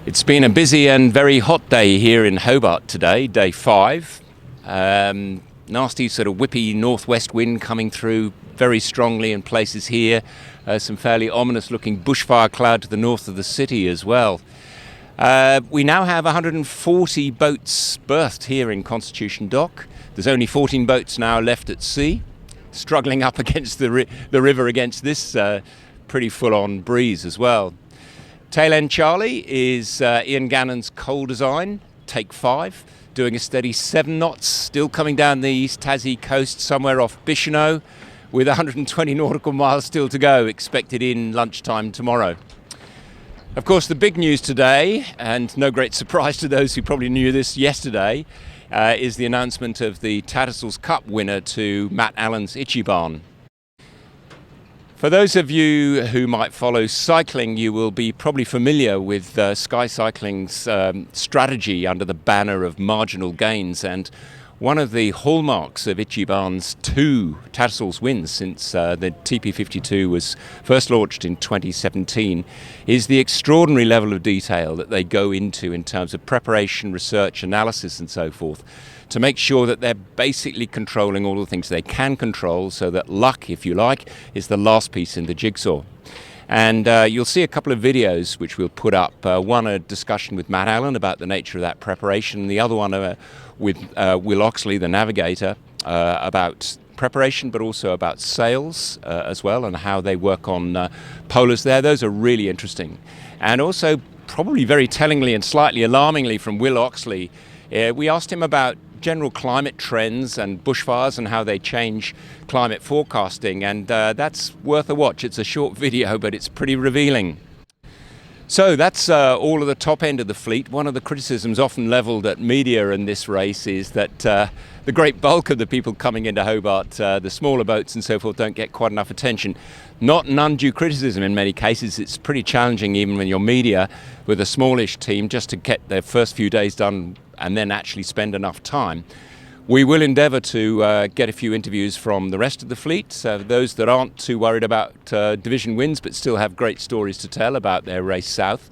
It's been a busy and very hot day here in Hobart today, day 5. Nasty sort of whippy northwest wind coming through very strongly in places here. Some fairly ominous looking bushfire cloud to the north of the city as well. We now have 140 boats berthed here in Constitution Dock. There's only 14 boats now left at sea, struggling up against the river against this pretty full-on breeze as well. Tail End Charlie is Ian Gannon's coal design, take 5, doing a steady 7 knots, still coming down the East Tassie coast somewhere off Bicheno, with 120 nautical miles still to go, expected in lunchtime tomorrow. Of course, the big news today, and no great surprise to those who probably knew this yesterday, is the announcement of the Tattersalls Cup winner to Matt Allen's Ichi barn. For those of you who might follow cycling, you will be probably familiar with Sky Cycling's strategy under the banner of marginal gains, and one of the hallmarks of Ichi Barn's 2 Tattersalls wins since the TP52 was first launched in 2017 is the extraordinary level of detail that they go into in terms of preparation, research, analysis and so forth, to make sure that they're basically controlling all the things they can control, so that luck, if you like, is the last piece in the jigsaw. And you'll see a couple of videos which we'll put up. One, a discussion with Matt Allen about the nature of that preparation. The other one with Will Oxley, the navigator, about preparation, but also about sales as well, and how they work on polars there. Those are really interesting. And also, probably very tellingly and slightly alarmingly from Will Oxley, we asked him about general climate trends and bushfires and how they change climate forecasting, and that's worth a watch. It's a short video, but it's pretty revealing. So that's all of the top end of the fleet. One of the criticisms often levelled at media in this race is that the great bulk of the people coming into Hobart, the smaller boats and so forth, don't get quite enough attention. Not an undue criticism in many cases. It's pretty challenging even when you're media with a smallish team just to get their first few days done and then actually spend enough time. We will endeavour to get a few interviews from the rest of the fleet, those that aren't too worried about division wins but still have great stories to tell about their race south.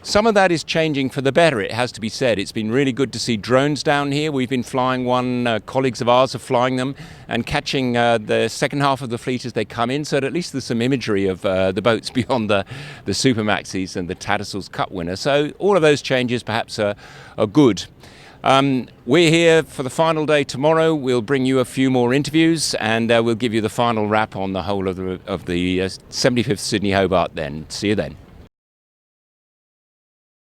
Some of that is changing for the better, it has to be said. It's been really good to see drones down here. We've been flying one, colleagues of ours are flying them and catching the second half of the fleet as they come in, so at least there's some imagery of the boats beyond the Supermaxis and the Tattersalls Cup winner. So all of those changes perhaps are good. We're here for the final day tomorrow. We'll bring you a few more interviews, and we'll give you the final wrap on the whole of the 75th Sydney Hobart then. See you then.